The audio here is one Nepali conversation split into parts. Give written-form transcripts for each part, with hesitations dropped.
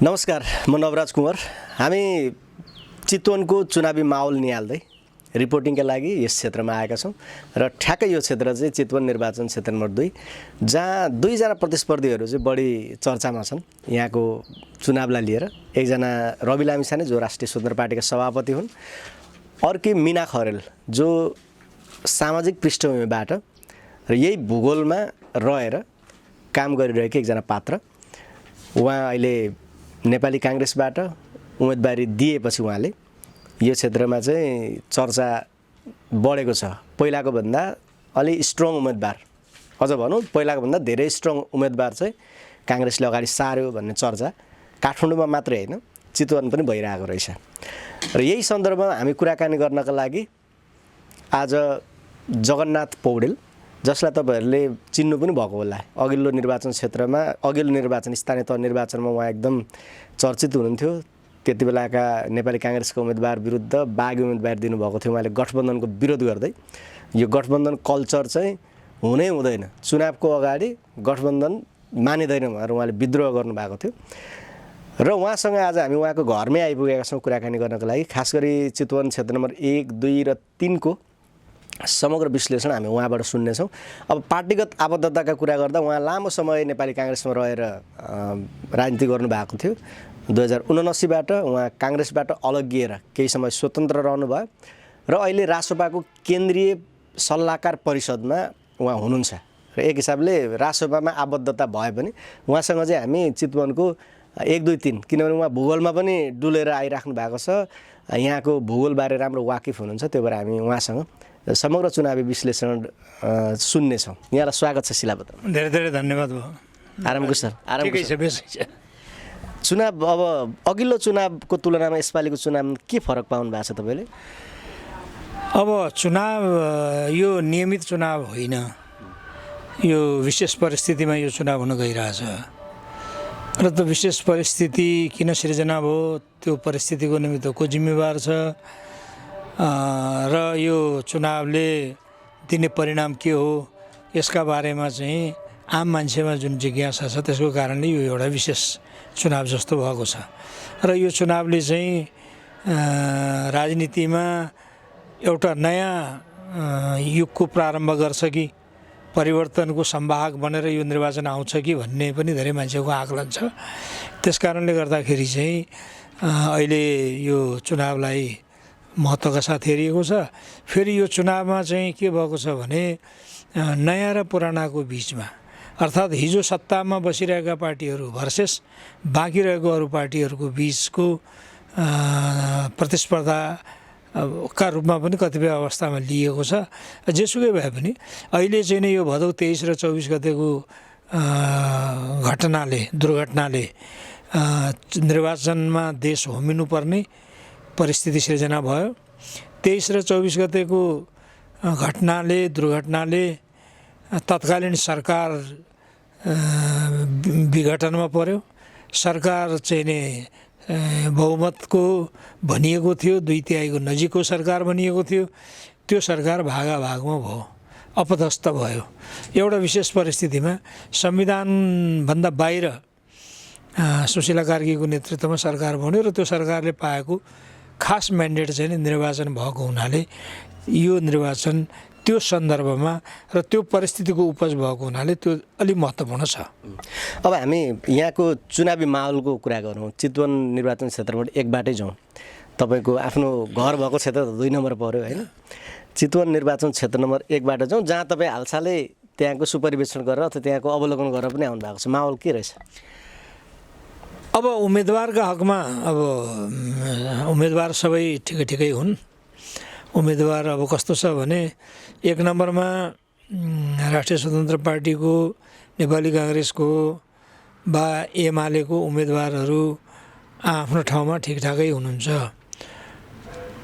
नमस्कार, म नवराज कुँवर। हामी चितवनको चुनावी माहौल निहाल्दै रिपोर्टिङका लागि यस क्षेत्रमा आएका छौँ र ठ्याक्कै यो क्षेत्र चाहिँ चितवन निर्वाचन क्षेत्र नम्बर 2 जहाँ दुईजना प्रतिस्पर्धीहरू चाहिँ बढी चर्चामा छन् यहाँको चुनावलाई लिएर। एकजना रवि लामिछाने जो राष्ट्रिय स्वतन्त्र पार्टीका सभापति हुन्, अर्की मीना खरेल जो सामाजिक पृष्ठभूमिबाट र यही भूगोलमा रहेर काम गरिरहेको एकजना पात्र। उहाँ अहिले नेपाली काङ्ग्रेसबाट उम्मेदवारी दिएपछि उहाँले यो क्षेत्रमा चाहिँ चर्चा बढेको छ। पहिलाको भन्दा अलि स्ट्रङ उम्मेदवार, अझ भनौँ पहिलाको भन्दा धेरै स्ट्रङ उम्मेदवार चाहिँ काङ्ग्रेसले अगाडि सार्यो भन्ने चर्चा काठमाडौँमा मात्रै होइन चितवन पनि भइरहेको रहेछ। र यही सन्दर्भमा हामी कुराकानी गर्नका लागि आज जगन्नाथ पौडेल, जसलाई तपाईँहरूले चिन्नु पनि भएको होला, अघिल्लो निर्वाचन क्षेत्रमा अघिल्लो निर्वाचन स्थानीय तह निर्वाचनमा उहाँ एकदम चर्चित हुनुहुन्थ्यो। त्यति बेलाका नेपाली काङ्ग्रेसका उम्मेदवार विरुद्ध बागी उम्मेदवार दिनुभएको थियो उहाँले गठबन्धनको विरोध गर्दै। यो गठबन्धन कल्चर चाहिँ हुनै हुँदैन, चुनावको अगाडि गठबन्धन मानिँदैन भनेर उहाँले विद्रोह गर्नुभएको थियो। र उहाँसँग आज हामी उहाँको घरमै आइपुगेका छौँ कुराकानी गर्नको लागि। खास गरी चितवन क्षेत्र नम्बर 1, 2 र 3 को समग्र विश्लेषण हामी उहाँबाट सुन्नेछौँ। अब पार्टीगत आबद्धताका कुरा गर्दा उहाँ लामो समय नेपाली काङ्ग्रेसमा रहेर राजनीति गर्नुभएको थियो। 2079बाट उहाँ काङ्ग्रेसबाट अलग्गिएर केही समय स्वतन्त्र रहनुभयो र अहिले रासोपाको केन्द्रीय सल्लाहकार परिषदमा उहाँ हुनुहुन्छ। र एक हिसाबले रासोपामा आबद्धता भए पनि उहाँसँग चाहिँ हामी चितवनको 1, 2, 3 किनभने उहाँ भूगोलमा पनि डुलेर आइराख्नु भएको छ, यहाँको भूगोलबारे राम्रो वाकिफ हुनुहुन्छ, त्यो भएर हामी उहाँसँग समग्र चुनावी विश्लेषण सुन्नेछौँ। यहाँलाई स्वागत छ शिलापत्र। धेरै धेरै धन्यवाद भयो। आरामको सर, आरामको छ। चुनाव अब अघिल्लो चुनावको तुलनामा यसपालिको चुनावमा के फरक पाउनु भएको छ तपाईँले? अब चुनाव यो नियमित चुनाव होइन, यो विशेष परिस्थितिमा यो चुनाव हुन गइरहेछ। र त्यो विशेष परिस्थिति किन सिर्जना भयो, त्यो परिस्थितिको निमित्त को जिम्मेवार छ र यो चुनावले दिने परिणाम के हो, यसका बारेमा चाहिँ आम मान्छेमा जुन जिज्ञासा छ त्यसको कारणले यो एउटा विशेष चुनाव जस्तो भएको छ। र यो चुनावले चाहिँ राजनीतिमा एउटा नयाँ युगको प्रारम्भ गर्छ कि परिवर्तनको संवाहक बनेर यो निर्वाचन आउँछ कि भन्ने पनि धेरै मान्छेको आकलन छ। त्यस कारणले गर्दाखेरि चाहिँ अहिले यो चुनावलाई महत्त्वका साथ हेरिएको छ। फेरि यो चुनावमा चाहिँ के भएको छ भने नयाँ र पुरानाको बिचमा, अर्थात् हिजो सत्तामा बसिरहेका पार्टीहरू भर्सेस बाँकी रहेको अरू पार्टीहरूको बिचको प्रतिस्पर्धाका रूपमा पनि कतिपय अवस्थामा लिएको छ। जेसुकै भए पनि अहिले चाहिँ नै यो भदौ 23 र 24 गतेको दुर्घटनाले निर्वाचनमा देश होमिनुपर्ने परिस्थिति सिर्जना भयो। 23 र 24 गतेको दुर्घटनाले तत्कालीन सरकार विघटनमा पर्यो। सरकार चाहिँ नि बहुमतको भनिएको थियो, 2/3 नजिकको सरकार भनिएको थियो, त्यो सरकार भागाभागमा भयो, अपदस्थ भयो। एउटा विशेष परिस्थितिमा संविधानभन्दा बाहिर सुशीला कार्कीको नेतृत्वमा सरकार बन्यो र त्यो सरकारले पाएको खास म्यान्डेट चाहिँ निर्वाचन भएको हुनाले यो निर्वाचन त्यो सन्दर्भमा र त्यो परिस्थितिको उपज भएको हुनाले त्यो अलि महत्त्वपूर्ण छ। अब हामी यहाँको चुनावी माहौलको कुरा गरौँ। चितवन निर्वाचन क्षेत्रबाट 1बाटै जाउँ। तपाईँको आफ्नो घर भएको क्षेत्र त 2 नम्बर पर्यो होइन। चितवन निर्वाचन क्षेत्र नम्बर 1बाट जाउँ, जहाँ तपाईँ हालसालै त्यहाँको सुपरिवेक्षण गरेर अथवा त्यहाँको अवलोकन गरेर पनि आउनु भएको छ। माहौल के रहेछ? अब उम्मेदवारका हकमा अब उम्मेदवार सबै ठिकै हुन्। उम्मेदवार अब कस्तो छ भने 1 नम्बरमा राष्ट्रिय स्वतन्त्र पार्टीको, नेपाली काङ्ग्रेसको वा एमालेको उम्मेदवारहरू आफ्नो ठाउँमा ठिकठाकै हुनुहुन्छ।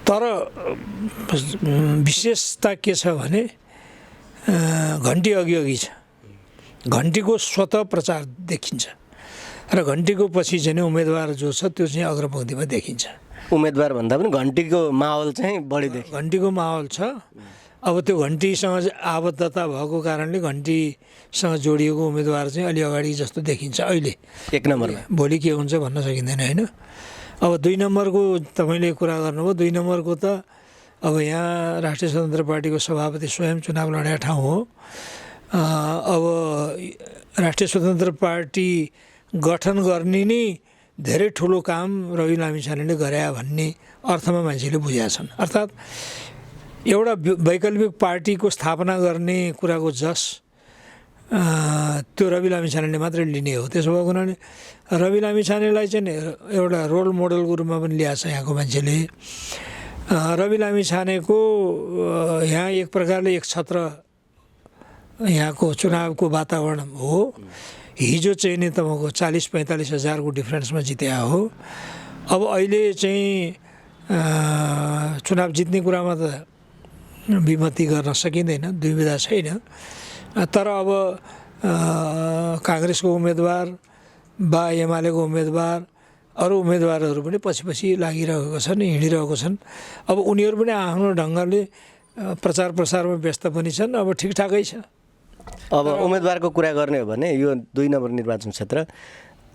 तर विशेषता के छ भने घन्टी अघि छ। घन्टीको स्वतः प्रचार देखिन्छ र घन्टीको पछि चाहिँ उम्मेदवार जो छ त्यो चाहिँ अग्रपङ्क्तिमा देखिन्छ। उम्मेदवार भन्दा पनि घन्टीको माहौल चाहिँ बढी देखिन्छ। घन्टीको माहौल छ। अब त्यो घन्टीसँग आबद्धता भएको कारणले घन्टीसँग जोडिएको उम्मेदवार चाहिँ अलि अगाडि जस्तो देखिन्छ अहिले। 1 नम्बरमा भोलि के हुन्छ भन्न सकिँदैन होइन। अब 2 नम्बरको तपाईँले कुरा गर्नुभयो। 2 नम्बरको त अब यहाँ राष्ट्रिय स्वतन्त्र पार्टीको सभापति स्वयं चुनाव लडेका ठाउँ हो। अब राष्ट्रिय स्वतन्त्र पार्टी गठन गर्ने नै धेरै ठुलो काम रवि लामिछानेले गरे भन्ने अर्थमा मान्छेले बुझेका छन्। अर्थात् एउटा वैकल्पिक पार्टीको स्थापना गर्ने कुराको जस त्यो रवि लामिछानेले मात्रै लिने हो। त्यसो भएको हुनाले रवि लामिछानेलाई चाहिँ एउटा रोल मोडलको रूपमा पनि ल्याएको छ यहाँको मान्छेले। रवि लामिछानेको यहाँ एक प्रकारले एक छत्र यहाँको चुनावको वातावरण हो। हिजो चाहिँ नि तपाईँको 40-45 हजारको डिफ्रेन्समा जित्या हो। अब अहिले चाहिँ चुनाव जित्ने कुरामा त विमति गर्न सकिँदैन, दुविधा छैन। तर अब काङ्ग्रेसको उम्मेदवार वा एमालेको उम्मेदवार अरू उम्मेदवारहरू पनि पछि लागिरहेको छन्, हिँडिरहेको छन्। अब उनीहरू पनि आफ्नो ढङ्गले प्रचार प्रसारमा व्यस्त पनि छन्। अब ठिकठाकै छ। अब उम्मेदवारको कुरा गर्ने हो भने यो 2 नम्बर निर्वाचन क्षेत्र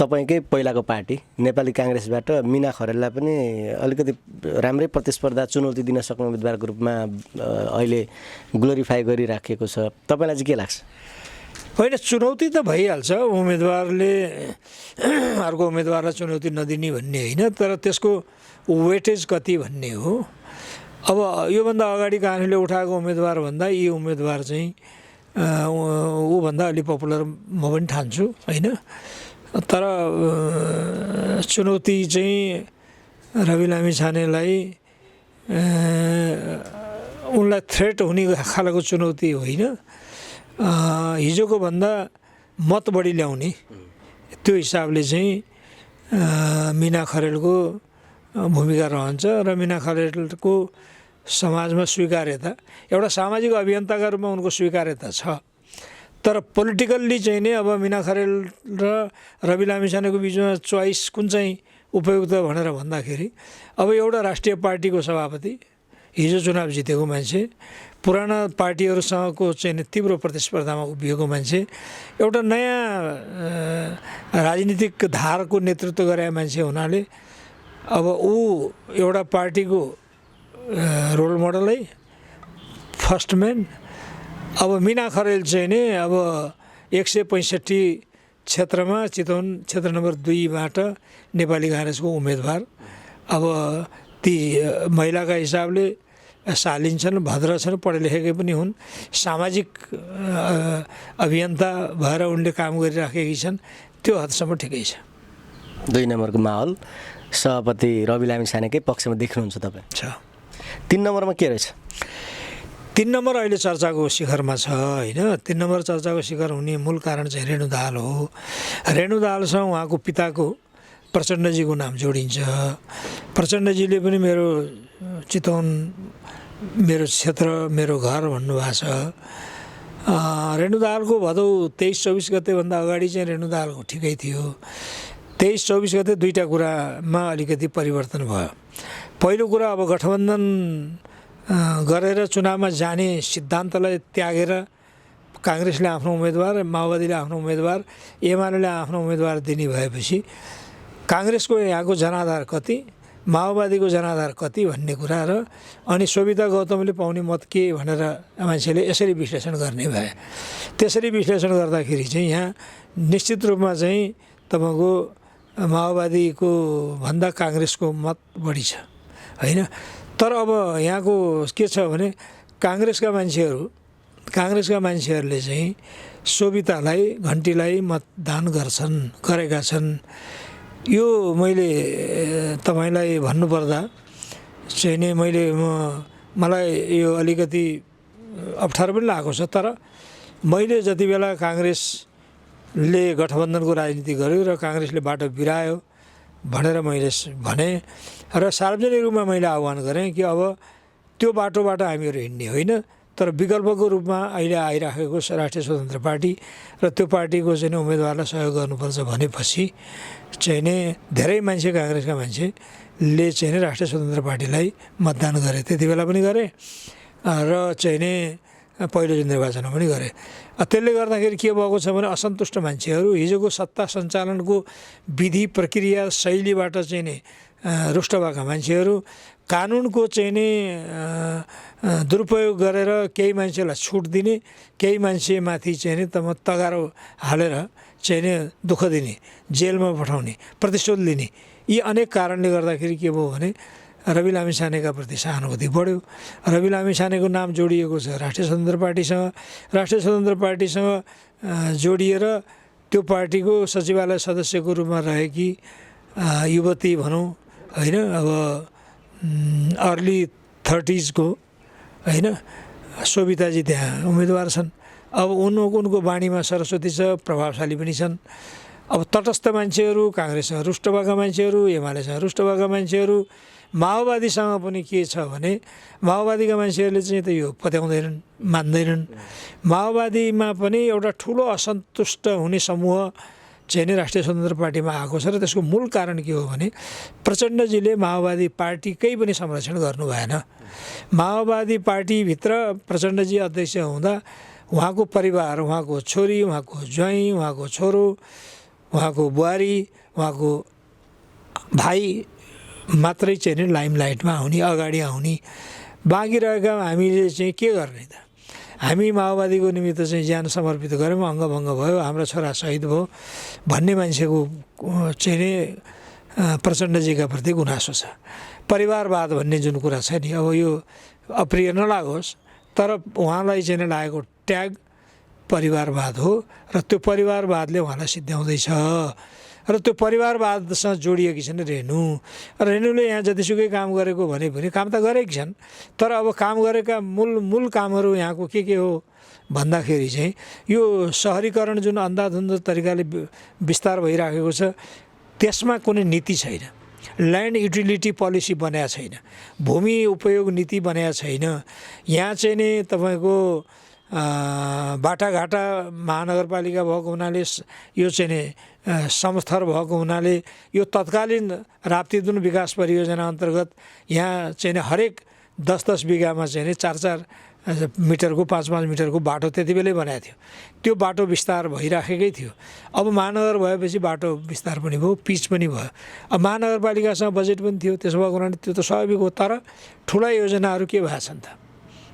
तपाईँकै पहिलाको पार्टी नेपाली काङ्ग्रेसबाट मीना खरेललाई पनि अलिकति राम्रै प्रतिस्पर्धा चुनौती दिन सक्ने उम्मेदवारको रूपमा अहिले ग्लोरिफाई गरिराखेको छ। तपाईँलाई चाहिँ के लाग्छ? होइन, चुनौती त भइहाल्छ। उम्मेदवारले अर्को उम्मेदवारलाई चुनौती नदिने भन्ने होइन, तर त्यसको वेटेज कति भन्ने हो। अब योभन्दा अगाडि काङ्ग्रेसले उठाएको उम्मेदवारभन्दा यी उम्मेदवार चाहिँ ऊभन्दा अलि पपुलर म पनि ठान्छु होइन। तर चुनौती चाहिँ रवि लामिछानेलाई उनलाई थ्रेट हुने खालको चुनौती होइन। हिजोको भन्दा मत बढी ल्याउने त्यो हिसाबले चाहिँ मीना खरेलको भूमिका रहन्छ। र मीना खरेलको समाजमा स्वीकार्यता, एउटा सामाजिक अभियन्ताका रूपमा उनको स्वीकार्यता छ। तर पोलिटिकल्ली चाहिँ नै अब मीना खरेल र रवि लामिछानेको बिचमा चोइस कुन चाहिँ उपयुक्त भनेर भन्दाखेरि अब एउटा राष्ट्रिय पार्टीको सभापति, हिजो चुनाव जितेको मान्छे, पुराना पार्टीहरूसँगको चाहिँ तीव्र प्रतिस्पर्धामा उभिएको मान्छे, एउटा नयाँ राजनीतिक धारको नेतृत्व गरेका मान्छे हुनाले अब ऊ एउटा पार्टीको रोल मोडलै फर्स्ट म्यान। अब मीना खरेल चाहिँ नि अब 165 क्षेत्रमा चितवन क्षेत्र नम्बर 2बाट नेपाली काङ्ग्रेसको उम्मेदवार। अब ती महिलाका हिसाबले शालीन छन्, भद्र छन्, पढे लेखेकै पनि हुन्, सामाजिक अभियन्ता भएर उनले काम गरिराखेकी छन्। त्यो हदसम्म ठिकै छ। 2 नम्बरको माहौल सभापति रवि लामिछानेकै पक्षमा देख्नुहुन्छ तपाईँ? छ। 3 नम्बरमा के रहेछ? 3 नम्बर अहिले चर्चाको शिखरमा छ होइन। 3 नम्बर चर्चाको शिखर हुने मूल कारण चाहिँ रेणु दाहाल हो। रेणु दाहालसँग उहाँको पिताको प्रचण्डजीको नाम जोडिन्छ। प्रचण्डजीले पनि मेरो चितवन, मेरो क्षेत्र, मेरो घर भन्नुभएको छ। रेणु दाहालको भदौ 23-24 गतेभन्दा अगाडि चाहिँ रेणु दाहालको ठिकै थियो। 23-24 गते दुईवटा कुरामा अलिकति परिवर्तन भयो। पहिलो कुरा, अब गठबन्धन गरेर चुनावमा जाने सिद्धान्तलाई त्यागेर काङ्ग्रेसले आफ्नो उम्मेदवार, माओवादीले आफ्नो उम्मेदवार, एमाले आफ्नो उम्मेदवार दिने भएपछि काङ्ग्रेसको यहाँको जनाधार कति, माओवादीको जनाधार कति भन्ने कुरा र अनि सोभिता गौतमले पाउने मत के भनेर मान्छेले यसरी विश्लेषण गर्ने भए। त्यसरी विश्लेषण गर्दाखेरि चाहिँ यहाँ निश्चित रूपमा चाहिँ तपाईँको माओवादीको भन्दा काङ्ग्रेसको मत बढी छ होइन। तर अब यहाँको के छ भने काङ्ग्रेसका मान्छेहरूले चाहिँ सोभितालाई, घन्टीलाई मतदान गरेका छन्। यो मैले तपाईँलाई भन्नुपर्दा चाहिँ नै मलाई यो अलिकति अप्ठ्यारो पनि लागेको छ। तर मैले जति बेला काङ्ग्रेसले गठबन्धनको राजनीति गर्यो र काङ्ग्रेसले बाटो बिरायो भनेर मैले भने र सार्वजनिक रूपमा मैले आह्वान गरेँ कि अब त्यो बाटोबाट हामीहरू हिँड्ने होइन, तर विकल्पको रूपमा अहिले आइराखेको राष्ट्रिय स्वतन्त्र पार्टी र त्यो पार्टीको चाहिँ उम्मेदवारलाई सहयोग गर्नुपर्छ भनेपछि चाहिँ नै धेरै मान्छे, काङ्ग्रेसका मान्छेले चाहिँ राष्ट्रिय स्वतन्त्र पार्टीलाई मतदान गरे। त्यति बेला पनि गरे र चाहिँ नि पहिलो जुन निर्वाचनमा पनि गरे। त्यसले गर्दाखेरि के भएको छ भने असन्तुष्ट मान्छेहरू हिजोको सत्ता सञ्चालनको विधि प्रक्रिया शैलीबाट चाहिँ नि रुष्ट भएका मान्छेहरू कानुनको चाहिँ नि दुरुपयोग गरेर केही मान्छेलाई छुट दिने, केही मान्छेमाथि चाहिँ नि तगारो हालेर चाहिँ नि दुःख दिने, जेलमा पठाउने, प्रतिशोध लिने, यी अनेक कारणले गर्दाखेरि के भयो भने रवि लामिछानेका प्रति सहानुभूति बढ्यो। रवि लामिछानेको नाम जोडिएको छ राष्ट्रिय स्वतन्त्र पार्टीसँग। राष्ट्रिय स्वतन्त्र पार्टीसँग जोडिएर त्यो पार्टीको सचिवालय सदस्यको रूपमा रहेकी युवती भनौँ होइन, अब अर्ली 30s को होइन शोभिताजी त्यहाँ उम्मेदवार छन्। अब उनको बाणीमा सरस्वती छ, प्रभावशाली पनि छन्। अब तटस्थ मान्छेहरू, काङ्ग्रेससँग रुष्ट भएका मान्छेहरू, एमालेसँग रुष्ट भएका मान्छेहरू, माओवादीसँग पनि के छ भने माओवादीका मान्छेहरूले चाहिँ त यो पत्याउँदैनन्, मान्दैनन्। माओवादीमा पनि एउटा ठुलो असन्तुष्ट हुने समूह चाहिँ नि राष्ट्रिय स्वतन्त्र पार्टीमा आएको छ र त्यसको मूल कारण के हो भने प्रचण्डजीले माओवादी पार्टीकै पनि संरक्षण गर्नु भएन। माओवादी पार्टीभित्र प्रचण्डजी अध्यक्ष हुँदा उहाँको परिवार, उहाँको छोरी, उहाँको ज्वाइँ, उहाँको छोरो, उहाँको बुहारी, उहाँको भाइ मात्रै चाहिँ नि लाइमलाइटमा आउने, अगाडि आउने। बाँकी रहेका हामीले चाहिँ के गर्ने त? हामी माओवादीको निमित्त चाहिँ ज्यान समर्पित गऱ्यौँ, अङ्गभङ्ग भयो, हाम्रो छोरा शहीद भयो भन्ने मान्छेको चाहिँ नि प्रचण्डजीका प्रति गुनासो छ। परिवारवाद भन्ने जुन कुरा छ नि, अब यो अप्रिय नलागोस् तर उहाँलाई चाहिँ लागेको ट्याग परिवारवाद हो र त्यो परिवारवादले उहाँलाई सिद्ध्याउँदैछ। र त्यो परिवारवादसँग जोडिएकी छन् रेणुले यहाँ जतिसुकै काम गरेको भने काम त गरेकी छन्, तर अब काम गरेका मूल कामहरू यहाँको के हो भन्दाखेरि चाहिँ यो सहरीकरण जुन अन्धाधुन्ध तरिकाले विस्तार भइराखेको छ त्यसमा कुनै नीति छैन। ल्यान्ड युटिलिटी पोलिसी बनाएको छैन, भूमि उपयोग नीति बनाएको छैन। यहाँ चाहिँ नि तपाईँको बाटाघाटा महानगरपालिका भएको हुनाले, यो चाहिँ नि समस्थर भएको हुनाले यो तत्कालीन राप्तीदुन विकास परियोजना अन्तर्गत यहाँ चाहिँ नि हरेक 10-10 बिघामा चाहिँ नि 4-4 मिटरको 5-5 मिटरको बाटो त्यति बेलै बनाएको थियो। त्यो बाटो विस्तार भइराखेकै थियो। अब महानगर भएपछि बाटो विस्तार पनि भयो, पिच पनि भयो। अब महानगरपालिकासँग बजेट पनि थियो, त्यसो भएको हुनाले त्यो त स्वाभाविक हो। तर ठुला योजनाहरू के भएछन् त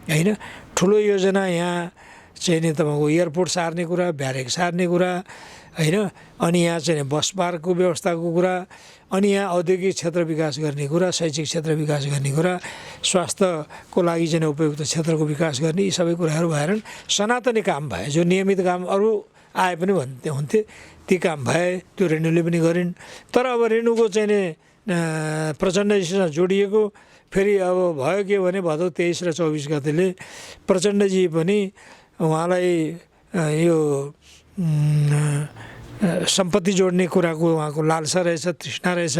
होइन? ठुलो योजना यहाँ चाहिँ नि तपाईँको एयरपोर्ट सार्ने कुरा, ब्यारेक सार्ने कुरा होइन, अनि यहाँ चाहिँ बस पार्कको व्यवस्थाको कुरा, अनि यहाँ औद्योगिक क्षेत्र विकास गर्ने कुरा, शैक्षिक क्षेत्र विकास गर्ने कुरा, स्वास्थ्यको लागि चाहिँ उपयुक्त क्षेत्रको विकास गर्ने, यी सबै कुराहरू भएनन्। सनातनी काम भए, जो नियमित काम अरू आए पनि हुन्थे, ती काम भए, त्यो रेणुले पनि गरिन्। तर अब रेणुको चाहिँ नि प्रचण्डजीसँग जोडिएको फेरि अब भयो के भने भदौ 23 र 24 गतेले प्रचण्डजी पनि उहाँलाई यो सम्पत्ति जोड्ने कुराको उहाँको लालसा रहेछ, तृष्णा रहेछ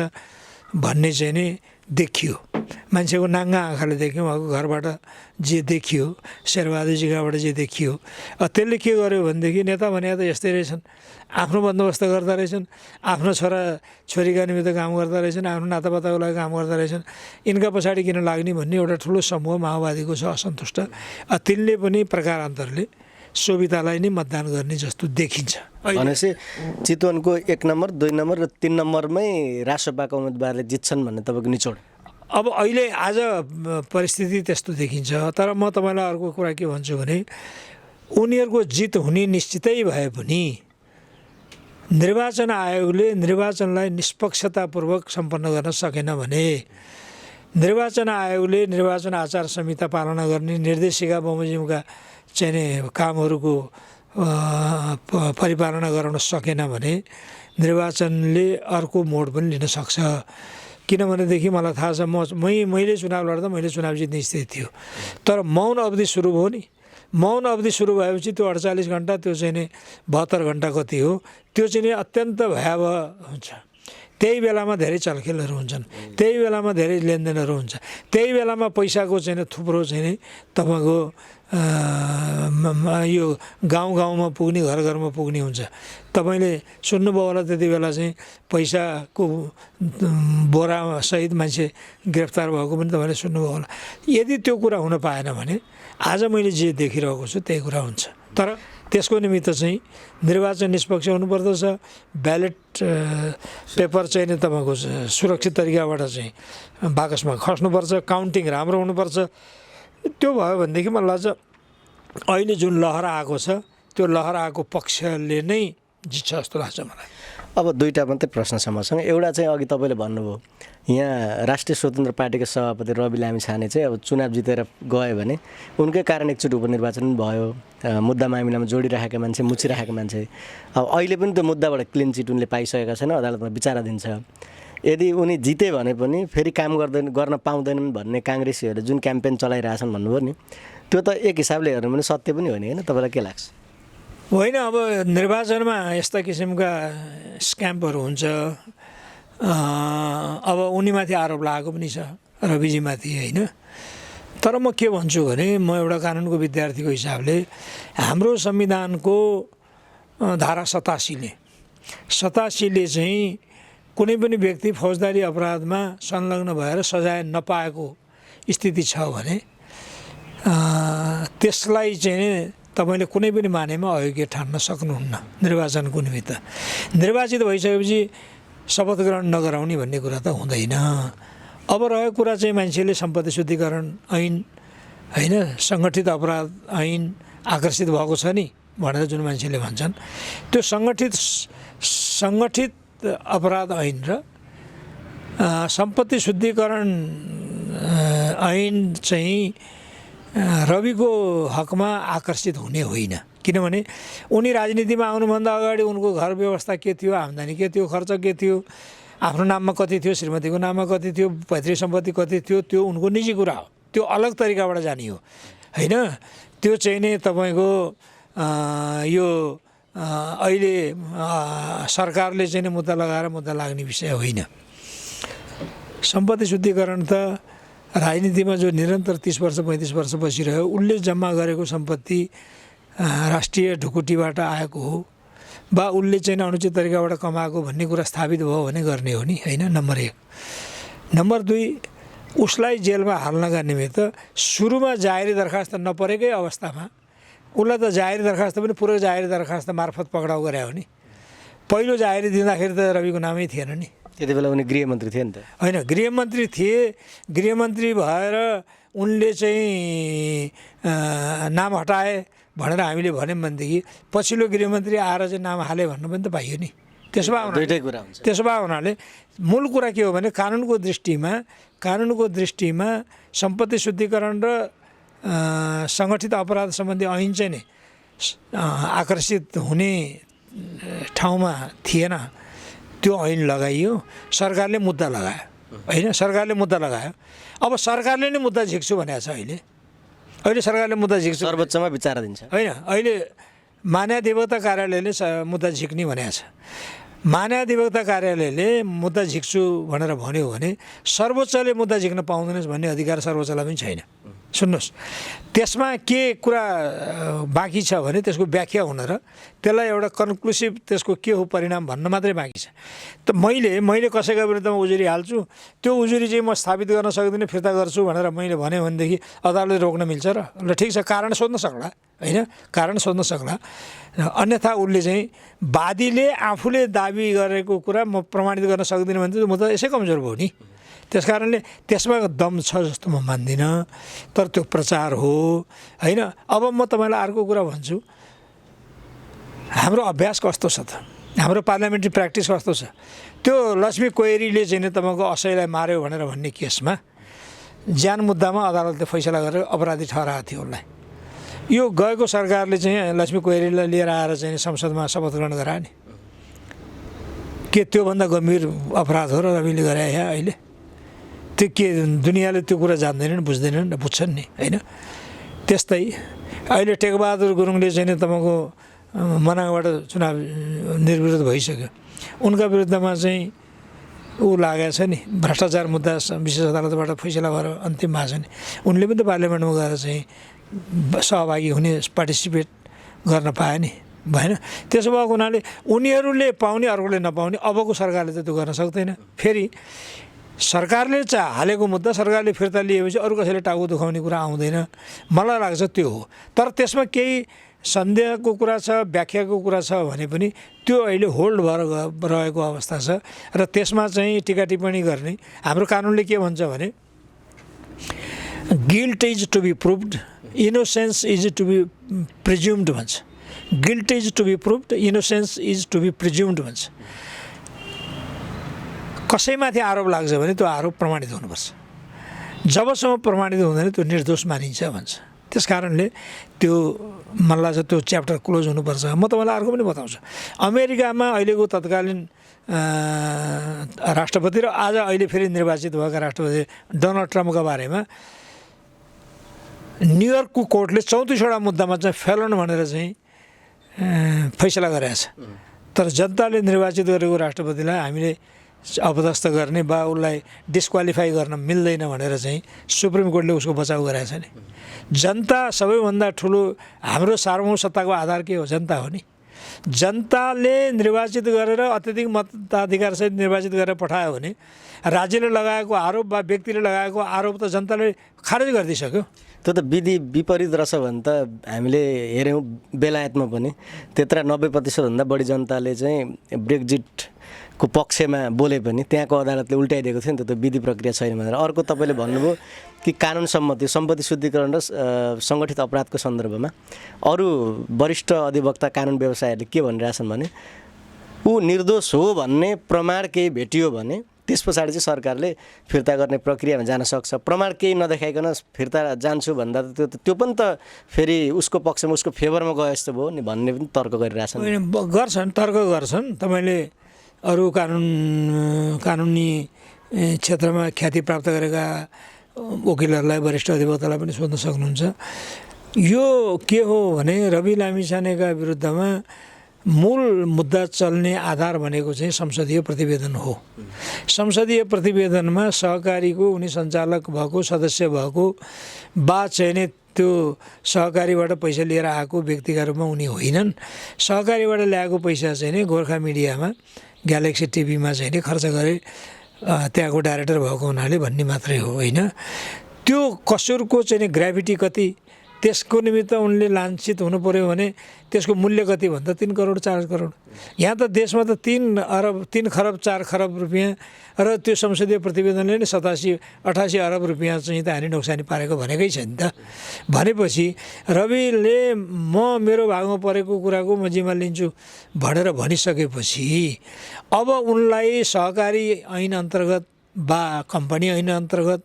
भन्ने चाहिँ नि देखियो। मान्छेको नाङ्गा आँखाले देख्यो, उहाँको घरबाट जे देखियो, शेरबहादुर जिगाबाट जे देखियो। त्यसले के गर्यो भनेदेखि नेता भने त यस्तै रहेछन्, आफ्नो बन्दोबस्त गर्दा रहेछन्, आफ्नो छोरा छोरीका निमित्त काम गर्दा रहेछन्, आफ्नो नातापाताको लागि काम गर्दा रहेछन्, यिनका पछाडि किन लाग्ने भन्ने एउटा ठुलो समूह माओवादीको छ असन्तुष्ट। तिनले पनि प्रकारान्तरले शोभितालाई नै मतदान गर्ने जस्तो देखिन्छ। भनेपछि चितवनको 1 नम्बर, 2 नम्बर र 3 नम्बरमै रासपाका उम्मेदवारले जित्छन् भन्ने तपाईँको निचोड? अब अहिले आज परिस्थिति त्यस्तो देखिन्छ। तर म तपाईँलाई अर्को कुरा के भन्छु भने उनीहरूको जित हुने निश्चितै भए पनि निर्वाचन आयोगले निर्वाचनलाई निष्पक्षतापूर्वक सम्पन्न गर्न सकेन भने, निर्वाचन आयोगले निर्वाचन आचार संहिता पालना गर्ने निर्देशिका बमोजिमका चाहिँ नि कामहरूको परिपालना गराउन सकेन भने निर्वाचनले अर्को मोड पनि लिन सक्छ। किनभनेदेखि मलाई थाहा छ, मैले चुनाव लड्दा मैले चुनाव जित्ने स्थिति थियो, तर मौन अवधि सुरु भयो नि। मौन अवधि सुरु भएपछि त्यो 48 घन्टा, त्यो चाहिँ नि 72 घन्टा कति हो, त्यो चाहिँ नि अत्यन्त भयावह हुन्छ। त्यही बेलामा धेरै चलखेलहरू हुन्छन्, त्यही बेलामा धेरै लेनदेनहरू हुन्छ, त्यही बेलामा पैसाको चाहिँ थुप्रो चाहिँ तपाईँको यो गाउँ गाउँमा पुग्ने, घर घरमा पुग्ने हुन्छ। तपाईँले सुन्नुभयो होला त्यति बेला चाहिँ पैसाको बोरासहित मान्छे गिरफ्तार भएको पनि तपाईँले सुन्नुभयो होला। यदि त्यो कुरा हुन पाएन भने आज मैले जे देखिरहेको छु त्यही कुरा हुन्छ। तर त्यसको निमित्त चाहिँ निर्वाचन निष्पक्ष हुनुपर्दछ, ब्यालेट पेपर चाहिँ तपाईँको सुरक्षित तरिकाबाट चाहिँ बाकसमा खस्नुपर्छ, काउन्टिङ राम्रो हुनुपर्छ। त्यो भयो भनेदेखि मलाई लाग्छ अहिले जुन लहरा आएको छ त्यो लहरा आएको पक्षले नै जित्छ जस्तो लाग्छ मलाई। अब दुईवटा मात्रै प्रश्न छ मसँग। एउटा चाहिँ अघि तपाईँले भन्नुभयो यहाँ राष्ट्रिय स्वतन्त्र पार्टीका सभापति रवि लामिछाने चाहिँ अब चुनाव जितेर गयो भने उनकै कारण एकचोटि उपनिर्वाचन पनि भयो, मुद्दा मामिलामा जोडिराखेका मान्छे, मुछिराखेका मान्छे। अब अहिले पनि त्यो मुद्दाबाट क्लिन चिट उनले पाइसकेका छैन, अदालतमा विचाराधीन छ। यदि उनी जिते भने पनि फेरि काम गर्न पाउँदैनन् भन्ने काङ्ग्रेसीहरूले जुन क्याम्पेन चलाइरहेछन् भन्नुभयो नि, त्यो त एक हिसाबले हेर्नु भने सत्य पनि हो नि, होइन? तपाईँलाई के लाग्छ? होइन, अब निर्वाचनमा यस्ता किसिमका स्क्याम्पहरू हुन्छ। अब उनीमाथि आरोप लागेको पनि छ, रविजीमाथि, होइन? तर म के भन्छु भने म एउटा कानुनको विद्यार्थीको हिसाबले हाम्रो संविधानको धारा 87ले चाहिँ कुनै पनि व्यक्ति फौजदारी अपराधमा संलग्न भएर सजाय नपाएको स्थिति छ भने त्यसलाई चाहिँ तपाईँले कुनै पनि मानेमा अयोग्य ठान्न सक्नुहुन्न निर्वाचनको निमित्त। निर्वाचित भइसकेपछि शपथ ग्रहण नगराउने भन्ने कुरा त हुँदैन। अब रहेको कुरा चाहिँ मान्छेले सम्पत्ति शुद्धिकरण ऐन, होइन, सङ्गठित अपराध ऐन आकर्षित भएको छ नि भनेर जुन मान्छेले भन्छन्, त्यो सङ्गठित अपराध ऐन र सम्पत्ति शुद्धिकरण ऐन चाहिँ रविको हकमा आकर्षित हुने होइन। किनभने उनी राजनीतिमा आउनुभन्दा अगाडि उनको घर व्यवस्था के थियो, आम्दानी के थियो, खर्च के थियो, आफ्नो नाममा कति थियो, श्रीमतीको नाममा कति थियो, पैतृक सम्पत्ति कति थियो, त्यो उनको निजी कुरा हो। त्यो अलग तरिकाबाट जाने हो, होइन? त्यो चाहिँ नै तपाईँको यो अहिले सरकारले चाहिँ मुद्दा लगाएर मुद्दा लाग्ने विषय होइन। सम्पत्ति शुद्धिकरण त राजनीतिमा जो निरन्तर 30 वर्ष 35 वर्ष बसिरह्यो उसले जम्मा गरेको सम्पत्ति राष्ट्रिय ढुकुटीबाट आएको हो वा उसले चाहिँ अनुचित तरिकाबाट कमाएको भन्ने कुरा स्थापित भयो भने गर्ने हो नि, होइन? नम्बर 1। नम्बर 2, उसलाई जेलमा हाल्नका निमित्त सुरुमा जाहेरी दरखास्त नपरेकै अवस्थामा उसलाई त जाहेरी दरखास्त पनि पुरै जाहेरी दरखास्त मार्फत पक्राउ गरे हो नि। पहिलो जाहेरी दिँदाखेरि त रविको नामै थिएन नि। त्यति बेला उनी गृहमन्त्री थिए नि त, होइन? गृहमन्त्री थिए। गृहमन्त्री भएर उनले चाहिँ नाम हटाए भनेर हामीले भन्यौँ भनेदेखि पछिल्लो गृहमन्त्री आएर चाहिँ नाम हाले भन्नु पनि त पाइयो नि। त्यसो भए हुनाले मूल कुरा के हो भने कानुनको दृष्टिमा सम्पत्ति शुद्धिकरण र सङ्गठित अपराध सम्बन्धी ऐन चाहिँ नि आकर्षित हुने ठाउँमा थिएन। त्यो ऐन लगाइयो, सरकारले मुद्दा लगायो, होइन? सरकारले मुद्दा लगायो। अब सरकारले नै मुद्दा झिक्छु भनेको छ। अहिले सरकारले मुद्दा झिक्छु, सर्वोच्चमा विचाराधीन छ, होइन? अहिले महाधिवक्ता कार्यालयले मुद्दा झिक्ने भनेको छ। महाधिवक्ता कार्यालयले मुद्दा झिक्छु भनेर भन्यो भने सर्वोच्चले मुद्दा झिक्न पाउँदैनस् भन्ने अधिकार सर्वोच्चलाई पनि छैन। सुन्नुहोस्, त्यसमा के कुरा बाँकी छ भने त्यसको व्याख्या हुन र त्यसलाई एउटा कन्क्लुसिभ त्यसको के हो परिणाम भन्न मात्रै बाँकी छ। त मैले कसैका विरुद्धमा उजुरी हाल्छु, त्यो उजुरी चाहिँ म स्थापित गर्न सक्दिनँ, फिर्ता गर्छु भनेर मैले भने भनेदेखि अदालतले रोक्न मिल्छ र? ल ठिक छ, कारण सोध्न सक्ला, होइन? कारण सोध्न सक्ला। अन्यथा उसले चाहिँ वादीले आफूले दाबी गरेको कुरा म प्रमाणित गर्न सक्दिनँ भने म त यसै कमजोर भयो नि। त्यस कारणले त्यसमा दम छ जस्तो म मान्दिनँ। तर त्यो प्रचार हो, होइन? अब म तपाईँलाई अर्को कुरा भन्छु, हाम्रो अभ्यास कस्तो छ त, हाम्रो पार्लियामेन्ट्री प्र्याक्टिस कस्तो छ? त्यो लक्ष्मी कोइरीले चाहिँ तपाईँको असैलाई मार्यो भनेर भन्ने केसमा ज्यान मुद्दामा अदालतले फैसला गरेर अपराधी ठहराएको थियो उसलाई। यो गएको सरकारले चाहिँ लक्ष्मी कोइरीलाई लिएर आएर चाहिँ संसदमा शपथ ग्रहण गरायो नि। के त्योभन्दा गम्भीर अपराध हो र रविले गरे अहिले? त्यो के दुनियाँले त्यो कुरा जान्दैनन्, बुझ्दैनन्, बुझ्छन् नि, होइन? त्यस्तै अहिले टेकबहादुर गुरुङले चाहिँ तपाईँको मनाङबाट चुनाव निर्विरोध भइसक्यो। उनका विरुद्धमा चाहिँ ऊ लागेको छ नि भ्रष्टाचार मुद्दा विशेष अदालतबाट फैसला भएर अन्तिम भएको छ नि उनले पनि त पार्लियामेन्टमा गएर चाहिँ सहभागी हुने पार्टिसिपेट गर्न पाए नि भएन त्यसो भएको हुनाले उनीहरूले पाउने अर्कोले नपाउने अबको सरकारले त त्यो गर्न सक्दैन फेरि सरकारले हालेको मुद्दा सरकारले फिर्ता लिएपछि अरू कसैले टाउको दुखाउने कुरा आउँदैन मलाई लाग्छ त्यो हो तर त्यसमा केही सन्देहको कुरा छ व्याख्याको कुरा छ भने पनि त्यो अहिले होल्ड भएर रहेको अवस्था छ र त्यसमा चाहिँ टिका टिप्पणी गर्ने हाम्रो कानुनले के भन्छ भने guilt is to be proved innocence is to be presumed भन्छ guilt is to be proved innocence is to be presumed भन्छ कसैमाथि आरोप लाग्छ भने त्यो आरोप प्रमाणित हुनुपर्छ जबसम्म प्रमाणित हुँदैन त्यो निर्दोष मानिन्छ भन्छ त्यस कारणले त्यो मलाई लाग्छ त्यो च्याप्टर क्लोज हुनुपर्छ म तपाईँलाई अर्को पनि बताउँछु अमेरिकामा अहिलेको तत्कालीन राष्ट्रपति र आज अहिले फेरि निर्वाचित भएका राष्ट्रपति डोनाल्ड ट्रम्पका बारेमा न्युयोर्कको कोर्टले 34वटा मुद्दामा चाहिँ फेलन भनेर चाहिँ फैसला गरेको छ तर जनताले निर्वाचित गरेको राष्ट्रपतिलाई हामीले अपदस्थ गर्ने वा उसलाई डिस्क्वालिफाई गर्न मिल्दैन भनेर चाहिँ सुप्रिम कोर्टले उसको बचाउ गरेको छ नि जनता सबैभन्दा ठुलो हाम्रो सार्वभौम सत्ताको आधार के हो जनता हो नि जनताले निर्वाचित गरेर अत्यधिक मताधिकारसहित निर्वाचित गरेर पठायो भने राज्यले लगाएको आरोप वा व्यक्तिले लगाएको आरोप त जनताले खारेज गरिदिइसक्यो त्यो त विधि विपरीत रहेछ भने त हामीले हेऱ्यौँ बेलायतमा पनि त्यत्र 90% भन्दा बढी जनताले चाहिँ ब्रेक्जिटको पक्षमा बोले पनि त्यहाँको अदालतले उल्टाइदिएको थियो नि त त्यो विधि प्रक्रिया छैन भनेर अर्को तपाईँले भन्नुभयो कि कानुन सम्मति सम्पत्ति शुद्धिकरण र सङ्गठित अपराधको सन्दर्भमा अरू वरिष्ठ अधिवक्ता कानुन व्यवसायहरूले के भनिरहेछन् भने ऊ निर्दोष हो भन्ने प्रमाण केही भेटियो भने त्यस पछाडि चाहिँ सरकारले फिर्ता गर्ने प्रक्रियामा जान सक्छ प्रमाण केही नदेखाइकन फिर्ता जान्छु भन्दा त्यो पनि त फेरि उसको पक्षमा उसको फेभरमा गए जस्तो भयो नि भन्ने पनि तर्क गरिरहेछन् गर्छन् तर्क गर्छन् तपाईँले अरू कानुनी क्षेत्रमा ख्याति प्राप्त गरेका वकिलहरूलाई वरिष्ठ अधिवक्तालाई पनि सोध्न सक्नुहुन्छ यो के हो भने रवि लामिछानेका विरुद्धमा मूल मुद्दा चल्ने आधार भनेको चाहिँ संसदीय प्रतिवेदन हो संसदीय प्रतिवेदनमा सहकारीको उनी सञ्चालक भएको सदस्य भएको बा चाहिँ त्यो सहकारीबाट पैसा लिएर आएको व्यक्तिका रूपमा उनी होइनन् सहकारीबाट ल्याएको पैसा चाहिँ नि गोर्खा मिडियामा ग्यालेक्सी टिभीमा चाहिँ नि खर्च गरे त्यहाँको डाइरेक्टर भएको हुनाले भन्ने मात्रै हो होइन त्यो कसुरको चाहिँ नि ग्राभिटी कति त्यसको निमित्त उनले लाञ्छित हुनु पर्यो भने त्यसको मूल्य कति भन्दा 3 करोड 4 करोड यहाँ त देशमा त 3 खरब 4 खरब रुपियाँ र त्यो संसदीय प्रतिवेदनले नै 87-88 अरब रुपियाँ चाहिँ त हानि नोक्सानी पारेको भनेकै छ नि त भनेपछि रविले म मेरो भागमा परेको कुराको म जिम्मा लिन्छु भनेर भनिसकेपछि अब उनलाई सहकारी ऐन अन्तर्गत बा कम्पनी ऐन अन्तर्गत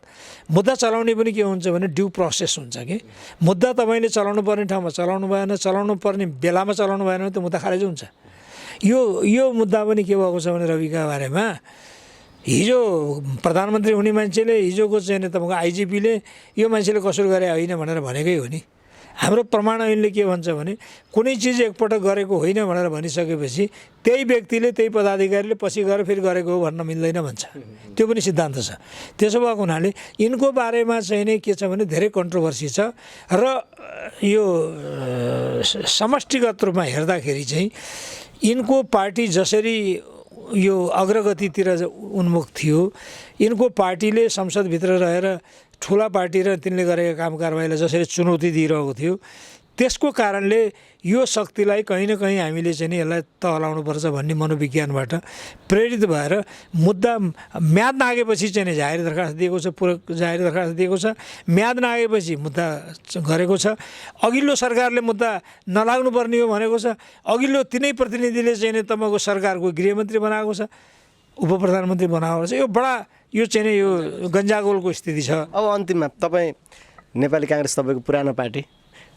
मुद्दा चलाउने पनि के हुन्छ भने ड्यू प्रोसेस हुन्छ कि मुद्दा तपाईँले चलाउनु पर्ने ठाउँमा चलाउनु भएन चलाउनु पर्ने बेलामा चलाउनु भएन भने त्यो मुद्दा खारेज हुन्छ यो मुद्दा पनि के भएको छ भने रविका बारेमा हिजो प्रधानमन्त्री हुने मान्छेले हिजोको चाहिँ तपाईँको आइजिपीले यो मान्छेले कसुर गरे होइन भनेर भनेकै हो नि हाम्रो प्रमाण ऐनले के भन्छ भने कुनै चिज एकपटक गरेको होइन भनेर भनिसकेपछि त्यही व्यक्तिले त्यही पदाधिकारीले पछि गएर फेरि गरेको हो भन्न मिल्दैन भन्छ त्यो पनि सिद्धान्त छ त्यसो भएको हुनाले यिनको बारेमा चाहिँ नै के छ भने धेरै कन्ट्रोभर्सी छ र यो समष्टिगत रूपमा हेर्दाखेरि चाहिँ यिनको पार्टी जसरी यो अग्रगतितिर उन्मुख थियो यिनको पार्टीले संसदभित्र रहेर ठुला पार्टी र तिनले गरेका काम कारबाहीलाई जसरी चुनौती दिइरहेको थियो त्यसको कारणले यो शक्तिलाई कहीँ न कहीँ हामीले चाहिँ नि यसलाई तहलाउनुपर्छ भन्ने मनोविज्ञानबाट प्रेरित भएर मुद्दा म्याद नागेपछि चाहिँ नि जाहेर दरखास्त दिएको छ पूरक जाहेर दरखास्त दिएको छ म्याद नागेपछि मुद्दा गरेको छ अघिल्लो सरकारले मुद्दा नलाग्नु पर्ने हो भनेको छ अघिल्लो तिनै प्रतिनिधिले चाहिँ नि तपाईँको सरकारको गृहमन्त्री बनाएको छ उप प्रधानमन्त्री बनाएको छ यो चाहिँ नि यो गन्जागोलको स्थिति छ अब अन्तिममा तपाईँ नेपाली काङ्ग्रेस तपाईँको पुरानो पार्टी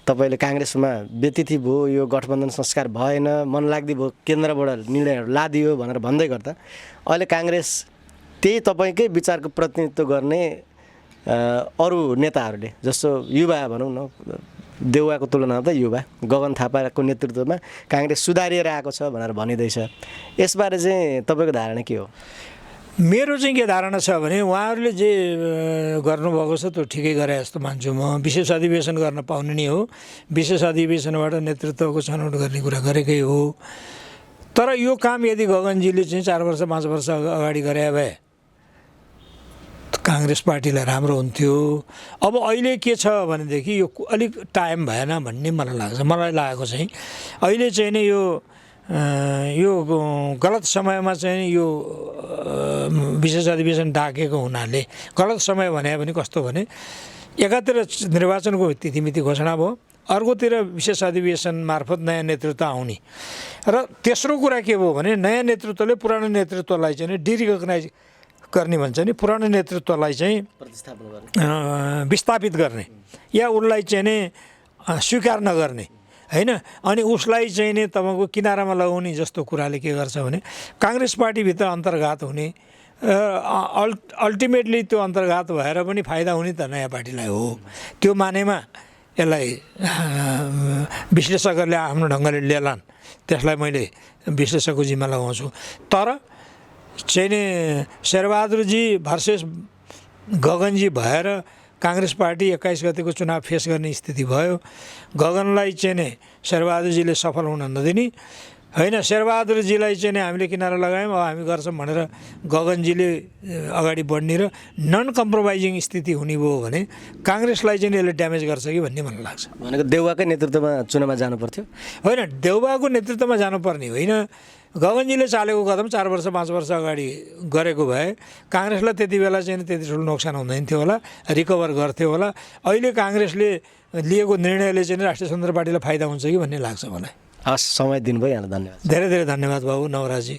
तपाईँले काङ्ग्रेसमा व्यतिथि भयो यो गठबन्धन संस्कार भएन मनलाग्दी भयो केन्द्रबाट निर्णयहरू लादियो भनेर भन्दै गर्दा अहिले काङ्ग्रेस त्यही तपाईँकै विचारको प्रतिनिधित्व गर्ने अरू नेताहरूले जस्तो युवा भनौँ न देउवाको तुलनामा त युवा गगन थापाको नेतृत्वमा काङ्ग्रेस सुधारिएर आएको छ भनेर भनिँदैछ यसबारे चाहिँ तपाईँको धारणा के हो मेरो चाहिँ के धारणा छ भने उहाँहरूले जे गर्नुभएको छ त्यो ठिकै गरे जस्तो मान्छु म। विशेष अधिवेशन गर्न पाउने नै हो, विशेष अधिवेशनबाट नेतृत्वको छनौट गर्ने कुरा गरेकै हो। तर यो काम यदि गगनजीले चाहिँ 4 वर्ष 5 वर्ष अगाडि गरे भए काङ्ग्रेस पार्टीलाई राम्रो हुन्थ्यो। अब अहिले के छ भनेदेखि यो अलिक टाइम भएन भन्ने मलाई लाग्छ। मलाई लागेको चाहिँ अहिले चाहिँ नि यो गलत समयमा चाहिँ यो विशेष अधिवेशन डाकेको हुनाले, गलत समय भने पनि कस्तो भने एकातिर निर्वाचनको तिथिमिति घोषणा भयो, अर्कोतिर विशेष अधिवेशन मार्फत नयाँ नेतृत्व आउने र तेस्रो कुरा के भयो भने नयाँ नेतृत्वले पुरानो नेतृत्वलाई चाहिँ डिरिकग्नाइज गर्ने भन्छ नि, पुरानो नेतृत्वलाई चाहिँ विस्थापित गर्ने या उसलाई चाहिँ नि स्वीकार नगर्ने हैन। अनि उसलाई चाहिँ नि तपाईँको किनारामा लगाउने जस्तो कुराले के गर्छ भने काङ्ग्रेस पार्टीभित्र अन्तर्घात हुने, अल्टिमेटली त्यो अन्तर्घात भएर पनि फाइदा हुने त नयाँ पार्टीलाई हो। त्यो मानेमा यसलाई विश्लेषकहरूले आफ्नो ढङ्गले लिएलान्, त्यसलाई मैले विश्लेषकको जिम्मा लगाउँछु। तर चाहिँ नि शेरबहादुरजी भर्सेस गगनजी भएर काङ्ग्रेस पार्टी 21 गतेको चुनाव फेस गर्ने स्थिति भयो। गगनलाई चाहिँ नि शेरबहादुरजीले सफल हुन नदिने हैन, शेरबहादुरजीलाई चाहिँ नि हामीले किनारा लगायौँ, अब हामी गर्छौँ भनेर गगनजीले अगाडि बढ्ने र नन कम्प्रोमाइजिङ स्थिति हुने भयो भने काङ्ग्रेसलाई चाहिँ यसले ड्यामेज गर्छ कि भन्ने मलाई लाग्छ। भनेको देउवाकै नेतृत्वमा चुनावमा जानु पर्थ्यो होइन, देउबाको नेतृत्वमा जानुपर्ने होइन। गगनजीले चालेको कदम 4 वर्ष 5 वर्ष अगाडि गरेको भए काङ्ग्रेसलाई त्यति बेला चाहिँ त्यति ठुलो नोक्सान हुँदैन थियो होला, रिकभर गर्थ्यो होला। अहिले काङ्ग्रेसले लिएको निर्णयले चाहिँ राष्ट्रिय स्वतन्त्र पार्टीलाई फाइदा हुन्छ कि भन्ने लाग्छ मलाई। हस्, समय दिनुभयो यहाँलाई धन्यवाद। धेरै धेरै धन्यवाद बाबु नवराजी।